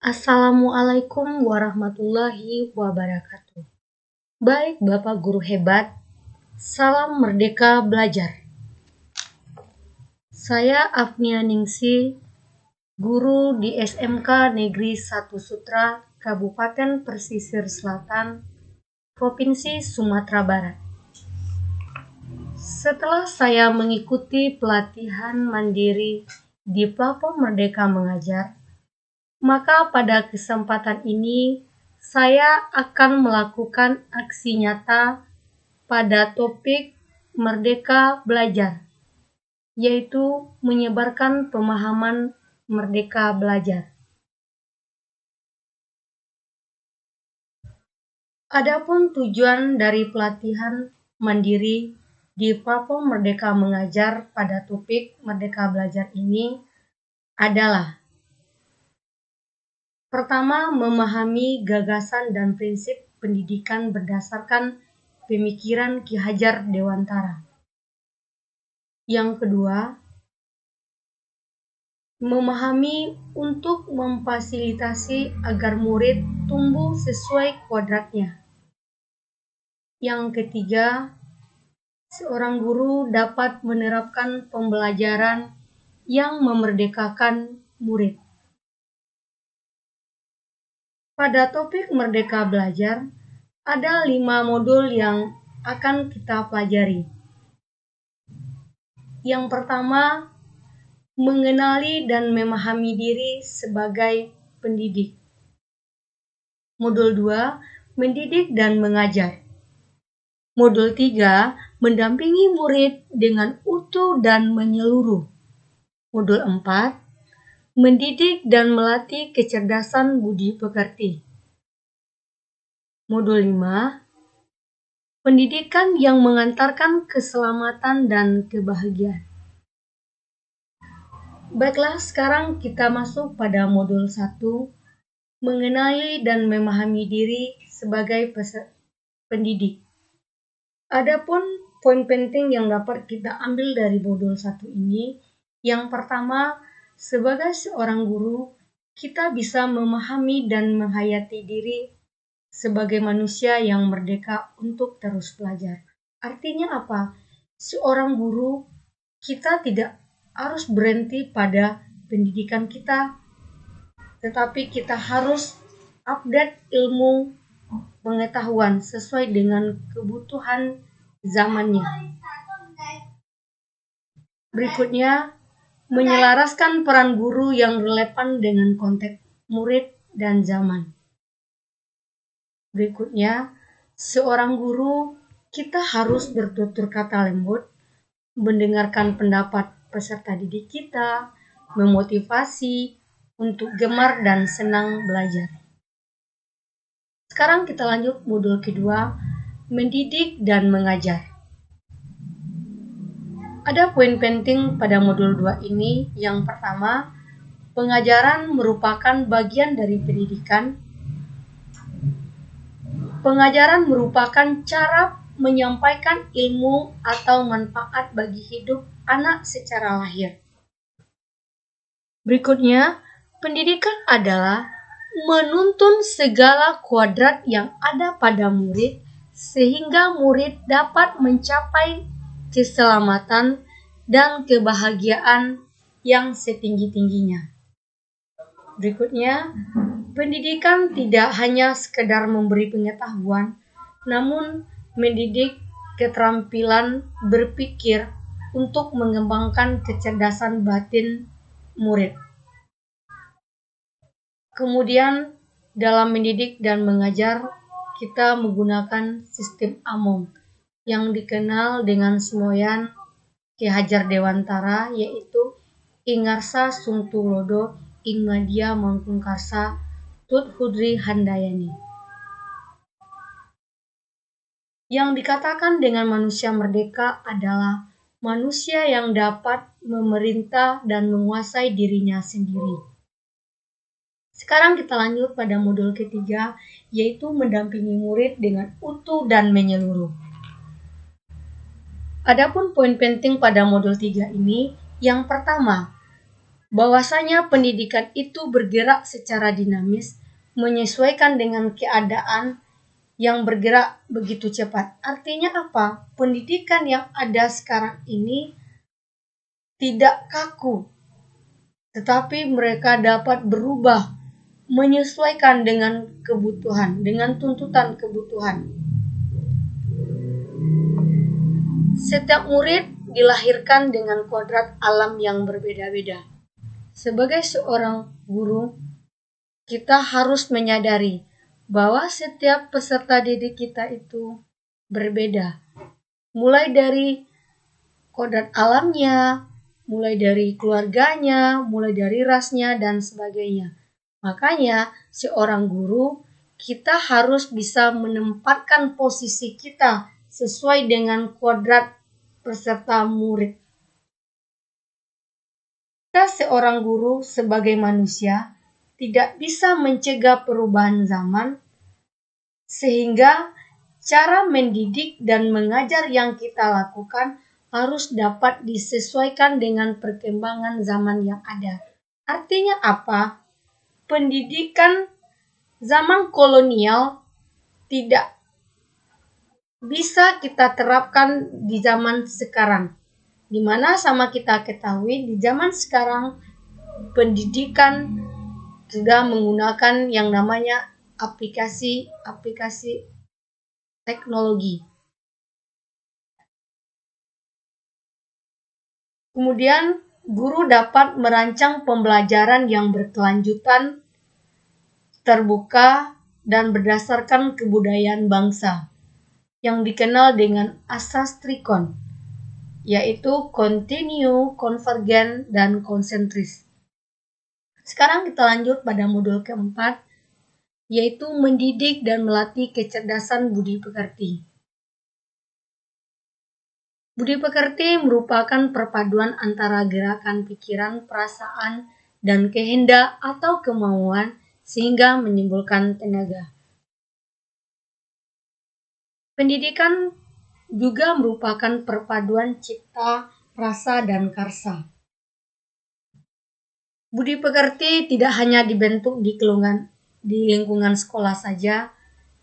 Assalamualaikum warahmatullahi wabarakatuh. Baik Bapak Guru hebat, salam merdeka belajar. Saya Afnia Ningsi, guru di SMK Negeri 1 Sutra, Kabupaten Pesisir Selatan, Provinsi Sumatera Barat. Setelah saya mengikuti pelatihan mandiri di platform Merdeka Mengajar, maka pada kesempatan ini saya akan melakukan aksi nyata pada topik Merdeka Belajar, yaitu menyebarkan pemahaman Merdeka Belajar. Adapun tujuan dari pelatihan mandiri di platform Merdeka Mengajar pada topik Merdeka Belajar ini adalah: pertama, memahami gagasan dan prinsip pendidikan berdasarkan pemikiran Ki Hajar Dewantara. Yang kedua, memahami untuk memfasilitasi agar murid tumbuh sesuai kodratnya. Yang ketiga, seorang guru dapat menerapkan pembelajaran yang memerdekakan murid. Pada topik Merdeka Belajar, ada 5 modul yang akan kita pelajari. Yang pertama, mengenali dan memahami diri sebagai pendidik. Modul 2, mendidik dan mengajar. Modul 3, mendampingi murid dengan utuh dan menyeluruh. Modul 4, mendidik dan melatih kecerdasan budi pekerti. Modul 5, pendidikan yang mengantarkan keselamatan dan kebahagiaan. Baiklah, sekarang kita masuk pada modul 1, mengenali dan memahami diri sebagai pendidik. Adapun poin penting yang dapat kita ambil dari modul 1 ini, yang pertama, sebagai seorang guru, kita bisa memahami dan menghayati diri sebagai manusia yang merdeka untuk terus belajar. Artinya apa? Seorang guru, kita tidak harus berhenti pada pendidikan kita, tetapi kita harus update ilmu pengetahuan sesuai dengan kebutuhan zamannya. Berikutnya, menyelaraskan peran guru yang relevan dengan konteks murid dan zaman. Berikutnya, seorang guru, kita harus bertutur kata lembut, mendengarkan pendapat peserta didik kita, memotivasi untuk gemar dan senang belajar. Sekarang kita lanjut modul kedua, mendidik dan mengajar. Ada poin penting pada modul 2 ini. Yang pertama, pengajaran merupakan bagian dari pendidikan. Pengajaran merupakan cara menyampaikan ilmu atau manfaat bagi hidup anak secara lahir. Berikutnya, pendidikan adalah menuntun segala kodrat yang ada pada murid sehingga murid dapat mencapai keselamatan dan kebahagiaan yang setinggi-tingginya. Berikutnya, pendidikan tidak hanya sekedar memberi pengetahuan, namun mendidik keterampilan berpikir untuk mengembangkan kecerdasan batin murid. Kemudian, dalam mendidik dan mengajar, kita menggunakan sistem AMOM yang dikenal dengan semboyan Ki Hajar Dewantara, yaitu Ingarsa Sungtulodo Ingmadia Mangkungkarsa Tut Hudri Handayani. Yang dikatakan dengan manusia merdeka adalah manusia yang dapat memerintah dan menguasai dirinya sendiri. Sekarang kita lanjut pada modul ketiga, yaitu mendampingi murid dengan utuh dan menyeluruh. Adapun poin penting pada modul 3 ini, yang pertama, bahwasanya pendidikan itu bergerak secara dinamis, menyesuaikan dengan keadaan yang bergerak begitu cepat. Artinya apa? Pendidikan yang ada sekarang ini tidak kaku, tetapi mereka dapat berubah, menyesuaikan dengan kebutuhan, dengan tuntutan kebutuhan. Setiap murid dilahirkan dengan kodrat alam yang berbeda-beda. Sebagai seorang guru, kita harus menyadari bahwa setiap peserta didik kita itu berbeda. Mulai dari kodrat alamnya, mulai dari keluarganya, mulai dari rasnya, dan sebagainya. Makanya, seorang guru, kita harus bisa menempatkan posisi kita sesuai dengan kodrat peserta murid. Kita seorang guru sebagai manusia tidak bisa mencegah perubahan zaman, sehingga cara mendidik dan mengajar yang kita lakukan harus dapat disesuaikan dengan perkembangan zaman yang ada. Artinya apa? Pendidikan zaman kolonial tidak bisa kita terapkan di zaman sekarang. Di mana sama kita ketahui di zaman sekarang pendidikan sudah menggunakan yang namanya aplikasi teknologi. Kemudian guru dapat merancang pembelajaran yang berkelanjutan, terbuka, dan berdasarkan kebudayaan bangsa yang dikenal dengan asas trikon, yaitu kontinu, konvergen, dan konsentris. Sekarang kita lanjut pada modul keempat, yaitu mendidik dan melatih kecerdasan budi pekerti. Budi pekerti merupakan perpaduan antara gerakan pikiran, perasaan, dan kehendak atau kemauan sehingga menimbulkan tenaga. Pendidikan juga merupakan perpaduan cipta, rasa, dan karsa. Budi pekerti tidak hanya dibentuk di lingkungan sekolah saja,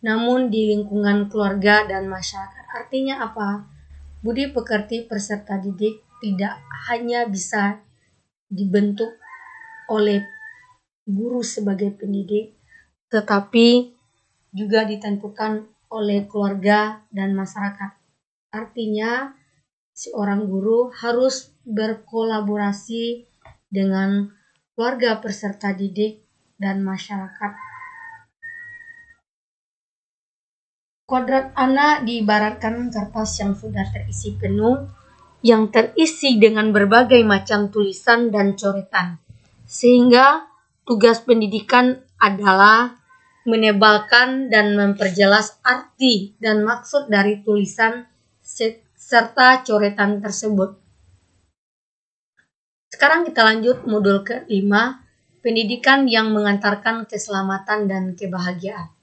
namun di lingkungan keluarga dan masyarakat. Artinya apa? Budi pekerti peserta didik tidak hanya bisa dibentuk oleh guru sebagai pendidik, tetapi juga ditentukan oleh keluarga dan masyarakat. Artinya, seorang guru harus berkolaborasi dengan keluarga peserta didik dan masyarakat. Kodrat anak diibaratkan kertas yang sudah terisi penuh, yang terisi dengan berbagai macam tulisan dan coretan. Sehingga tugas pendidikan adalah menebalkan dan memperjelas arti dan maksud dari tulisan serta coretan tersebut. Sekarang kita lanjut modul ke-5, pendidikan yang mengantarkan keselamatan dan kebahagiaan.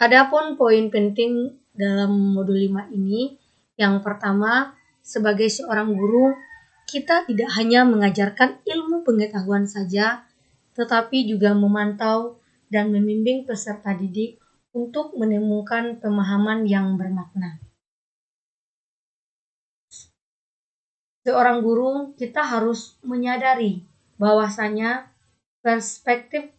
Adapun poin penting dalam modul 5 ini, yang pertama, sebagai seorang guru, kita tidak hanya mengajarkan ilmu pengetahuan saja, tetapi juga memantau dan membimbing peserta didik untuk menemukan pemahaman yang bermakna. Seorang guru, kita harus menyadari bahwasanya perspektif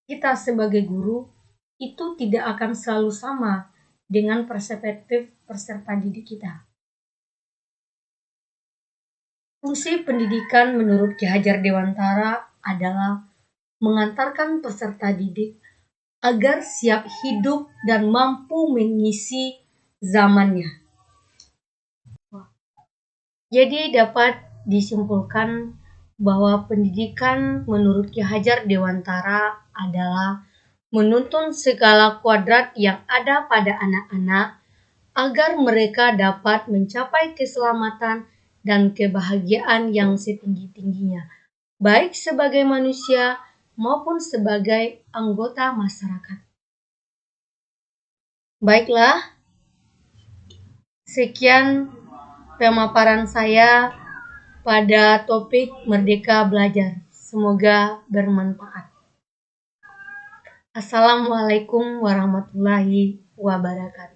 kita sebagai guru itu tidak akan selalu sama dengan perspektif peserta didik kita. Fungsi pendidikan menurut Ki Hajar Dewantara adalah mengantarkan peserta didik agar siap hidup dan mampu mengisi zamannya. Jadi dapat disimpulkan bahwa pendidikan menurut Ki Hajar Dewantara adalah menuntun segala kuadrat yang ada pada anak-anak agar mereka dapat mencapai keselamatan dan kebahagiaan yang setinggi-tingginya, baik sebagai manusia maupun sebagai anggota masyarakat. Baiklah, sekian pemaparan saya pada topik Merdeka Belajar. Semoga bermanfaat. Assalamualaikum warahmatullahi wabarakatuh.